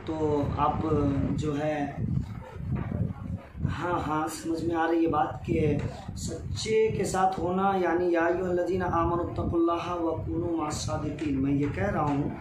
तो आप जो है हाँ समझ में आ रही है बात कि सच्चे के साथ होना, यानी या अय्युहल्लज़ीना आमनुत्तकुल्लाह व कूनू मअस-सादिक़ीन। मैं ये कह रहा हूँ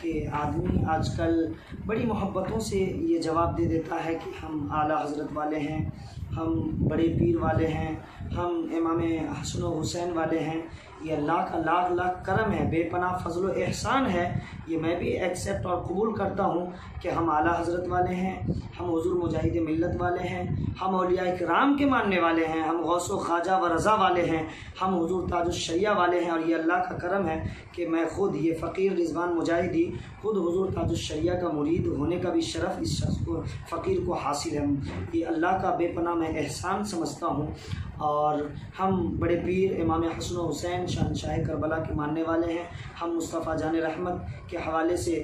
कि आदमी आजकल बड़ी मोहब्बतों से ये जवाब दे देता है कि हम आला हज़रत वाले हैं, हम बड़े पीर वाले हैं, हम इमाम हसन व हुसैन वाले हैं। ये अल्लाह का लाख लाख करम है, बेपनाह फजल व एहसान है। ये मैं भी एक्सेप्ट और कबूल करता हूँ कि हम आला हज़रत वाले हैं, हम हुज़ूर मुजाहिद मिल्लत वाले हैं, हम औलिया इकराम के मानने वाले हैं, हम गौस व ख्वाजा व रज़ा वाले हैं, हम हुज़ूर ताजुश्शरिया वाले हैं। और ये अल्लाह का करम है कि मैं ख़ुद ये फ़कीर रिज़वान मुजाहिदी ख़ुद हुज़ूर ताजुश्शरिया का मुरीद होने का भी शरफ़ इस शख्स को फ़कीर को हासिल है। ये अल्लाह का बेपनाह मैं एहसान समझता हूँ। और हम बड़े पीर इमाम हसन व हुसैन शहंशाह करबला के मानने वाले हैं। हम मुस्तफ़ा जान रहमत के हवाले से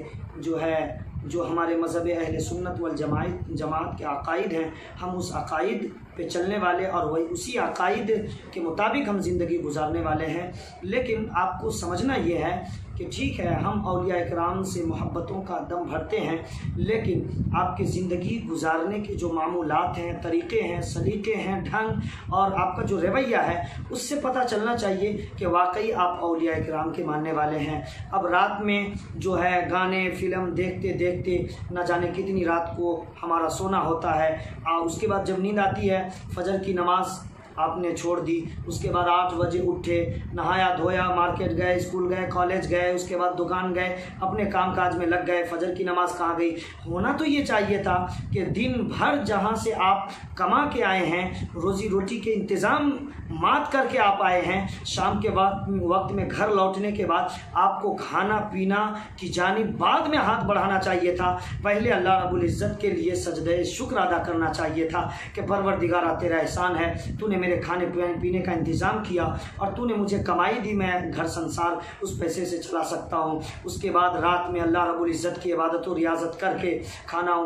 जो हमारे मज़हब अहले सुन्नत वल जमात के अक़ाइद हैं, हम उस अक़ाइद पे चलने वाले और वही उसी अक़ाइद के मुताबिक हम ज़िंदगी गुजारने वाले हैं। लेकिन आपको समझना ये है कि ठीक है, हम औलिया इकराम से मोहब्बतों का दम भरते हैं, लेकिन आपकी ज़िंदगी गुजारने के जो मामूलात हैं, तरीक़े हैं, सलीक़े हैं, ढंग और आपका जो रवैया है, उससे पता चलना चाहिए कि वाकई आप औलिया इकराम के मानने वाले हैं। अब रात में जो है गाने फ़िल्म देखते देखते न जाने कितनी रात को हमारा सोना होता है। उसके बाद जब नींद आती है, फजर की नमाज़ आपने छोड़ दी, उसके बाद 8 बजे उठे, नहाया धोया, मार्केट गए, स्कूल गए, कॉलेज गए, उसके बाद दुकान गए, अपने काम काज में लग गए, फजर की नमाज़ कहाँ गई। होना तो ये चाहिए था कि दिन भर जहाँ से आप कमा के आए हैं, रोज़ी रोटी के इंतज़ाम मात करके आप आए हैं, शाम के वक्त में घर लौटने के बाद आपको खाना पीना की जानिब बाद में हाथ बढ़ाना चाहिए था। पहले अल्लाह रब्बुल इज़्ज़त के लिए सजदे शुक्र अदा करना चाहिए था कि परवरदिगारा तेरा एहसान है, तूने मेरे खाने पीने का इंतज़ाम किया और तूने मुझे कमाई दी, मैं घर संसार उस पैसे से चला सकता हूँ। उसके बाद रात में अल्लाह रब्बुल इज़्ज़त की इबादत और रियाज़त करके खाना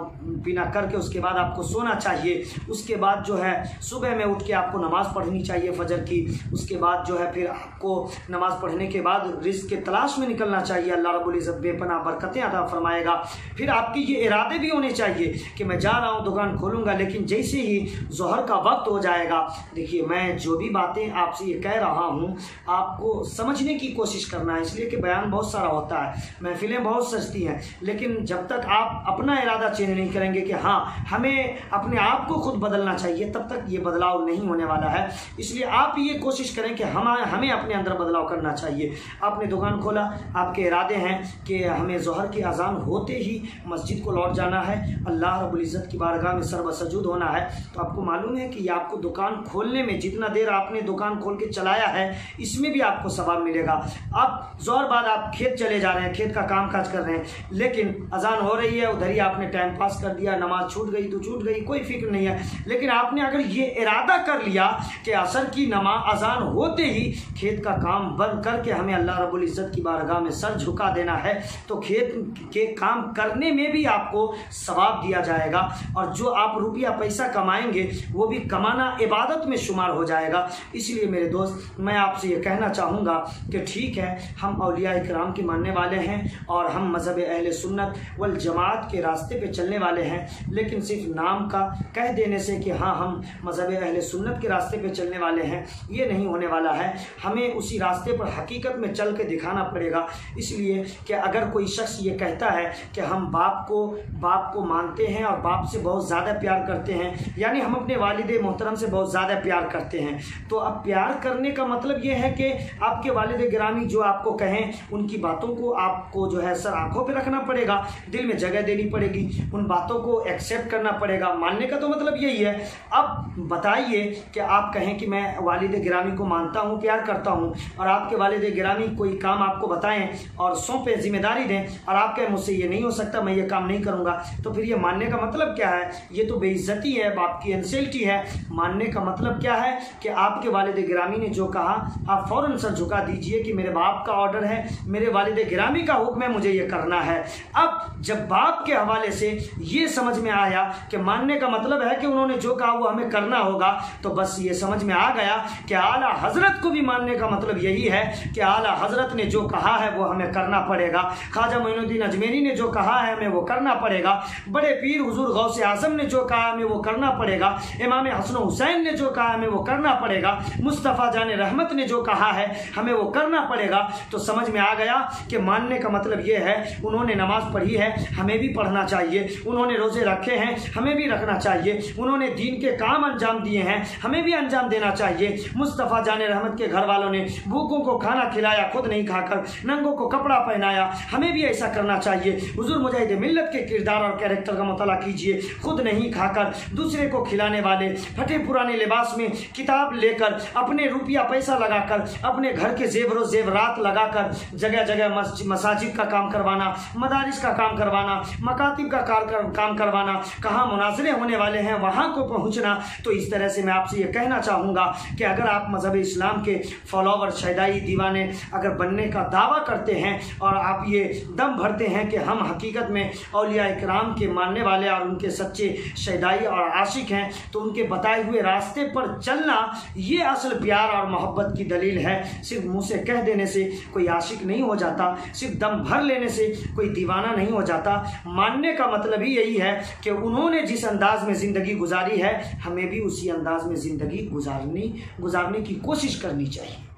पीना करके उसके बाद आपको सोना चाहिए। उसके बाद जो है सुबह में उठ के आपको नमाज़ पढ़नी चाहिए फजर की। उसके बाद जो है फिर आपको नमाज़ पढ़ने के बाद रिज़्क़ के तलाश में निकलना चाहिए। अल्लाह रब्बुल इज़्ज़त बेपनाह बरकतें अता फरमाएगा। फिर आपके ये इरादे भी होने चाहिए कि मैं जा रहा हूँ दुकान खोलूँगा, लेकिन जैसे ही ज़ोहर का वक्त हो जाएगा, देखिए मैं जो भी बातें आपसे ये कह रहा हूँ आपको समझने की कोशिश करना है, इसलिए कि बयान बहुत सारा होता है, महफिलें बहुत सजती हैं, लेकिन जब तक आप अपना इरादा चेंज नहीं करेंगे कि हाँ हमें अपने आप को खुद बदलना चाहिए, तब तक ये बदलाव नहीं होने वाला है। इसलिए आप ये कोशिश करें कि हमें अपने अंदर बदलाव करना चाहिए। आपने दुकान खोला, आपके इरादे हैं कि हमें ज़ोहर की अज़ान होते ही मस्जिद को लौट जाना है, अल्लाह रब्बुल इज़्ज़त की बारगाह में सर्वसजूद होना है, तो आपको मालूम है कि ये आपको दुकान खोलने में जितना देर आपने दुकान खोल के चलाया है, इसमें भी आपको सवाब मिलेगा। अब ज़ोहर बाद आप खेत चले जा रहे हैं, खेत का काम काज कर रहे हैं, लेकिन अज़ान हो रही है, उधर ही आपने टाइम पास कर दिया, नमाज छूट गई तो छूट गई, कोई फिक्र नहीं है। लेकिन आपने अगर ये इरादा कर लिया कि असर की अज़ान होते ही खेत का काम बंद करके हमें अल्लाह रब्बुल इज़्ज़त की बारगाह में सर झुका देना है, तो खेत के काम करने में भी आपको सवाब दिया जाएगा और जो आप रुपया पैसा कमाएंगे वो भी कमाना इबादत में शुमार हो जाएगा। इसलिए मेरे दोस्त, मैं आपसे ये कहना चाहूँगा कि ठीक है, हम औलिया इकराम के मानने वाले हैं और हम मज़हब अहले सुन्नत वल जमात के रास्ते पे चलने वाले हैं, लेकिन सिर्फ नाम का कह देने से कि हाँ हम मज़हब अहले सुन्नत के रास्ते पे चलने वाले हैं, ये नहीं होने वाला है। हमें उसी रास्ते पर हकीकत में चल के दिखाना पड़ेगा। इसलिए कि अगर कोई शख्स ये कहता है कि हम बाप को मानते हैं और बाप से बहुत ज़्यादा प्यार करते हैं, यानी हम अपने वालिद मोहतरम से बहुत ज़्यादा प्यार करते हैं, तो अब प्यार करने का मतलब ये है कि आपके वालिद गिरामी जो आपको कहें उनकी बातों को आपको जो है सर आंखों पे रखना पड़ेगा, दिल में जगह देनी पड़ेगी, उन बातों को एक्सेप्ट करना पड़ेगा। मानने का तो मतलब यही है। अब बताइए कि आप कहें कि मैं वालिद गिरामी को मानता हूँ, प्यार करता हूँ, और आपके वालिद गिरामी कोई काम आपको बताएं और सौंपे जिम्मेदारी दें और आप कहें मुझसे ये नहीं हो सकता, मैं ये काम नहीं करूँगा, तो फिर ये मानने का मतलब क्या है? ये तो बेइज्जती है, बाप की इंसल्टी है। मानने का मतलब क्या है कि आपके वालिद गिरामी ने जो कहा आप फ़ौरन सर झुका दीजिए कि मेरे बाप का ऑर्डर है, मेरे वालिद गिरामी का हुक्म है, मुझे ये करना है। अब जब बाप के हवाले से ये समझ में आया कि मानने का मतलब है कि उन्होंने जो कहा वो हमें करना होगा, तो बस ये समझ में आ गया कि आला हजरत को भी मानने का मतलब यही है कि आला हजरत ने जो कहा है वो हमें करना पड़ेगा। ख्वाजा मोइनुद्दीन अजमेरी ने जो कहा है हमें वो करना पड़ेगा। बड़े पीर हुजूर गौसे आजम ने जो कहा हमें वो करना पड़ेगा। इमाम हसन हुसैन ने जो कहा हमें वो करना पड़ेगा। मुस्तफ़ा जान रहमत ने जो कहा है हमें वो करना पड़ेगा। तो समझ में आ गया कि मानने का मतलब ये है, उन्होंने नमाज पढ़ी है, हमें भी पढ़ना चाहिए। उन्होंने रोज़े रखे हैं, हमें भी रखना चाहिए। उन्होंने दीन के काम अंजाम दिए हैं, हमें भी अंजाम देना चाहिए। मुस्तफ़ा जान रहमत के घर वालों ने भूखों को खाना खिलाया, खुद नहीं खाकर, नंगों को कपड़ा पहनाया, हमें भी ऐसा करना चाहिए। हुजूर मुजाहिद मिल्लत के किरदार और कैरेक्टर का मुताला कीजिए, खुद नहीं खाकर दूसरे को खिलाने वाले, फटे पुराने लिबास में किताब लेकर, अपने रुपया पैसा लगाकर, अपने घर के जेवरो जेवरात लगाकर जगह जगह मसाजिद का काम करवाना, मदारिस का काम करवाना, मकातिब का काम करवाना, कहाँ मुनाजरे होने वाले हैं वहाँ को पहुँचना। तो इस तरह से मैं आपसे ये कहना चाहूँगा कि अगर आप मज़हब इस्लाम के फॉलोवर, शैदाई दीवाने अगर बनने का दावा करते हैं और आप ये दम भरते हैं कि हम हकीकत में औलिया इकराम के मानने वाले और उनके सच्चे शैदाई और आशिक हैं, तो उनके बताए हुए रास्ते पर चलना ये असल प्यार और मोहब्बत की दलील है। सिर्फ मुँह से कह देने से कोई आशिक नहीं हो जाता, सिर्फ दम भर लेने से कोई दीवाना नहीं हो जाता। मानने का मतलब ही यही है कि उन्होंने जिस अंदाज में ज़िंदगी गुजारी है, हमें भी उसी अंदाज में ज़िंदगी गुजारने की कोशिश करनी चाहिए।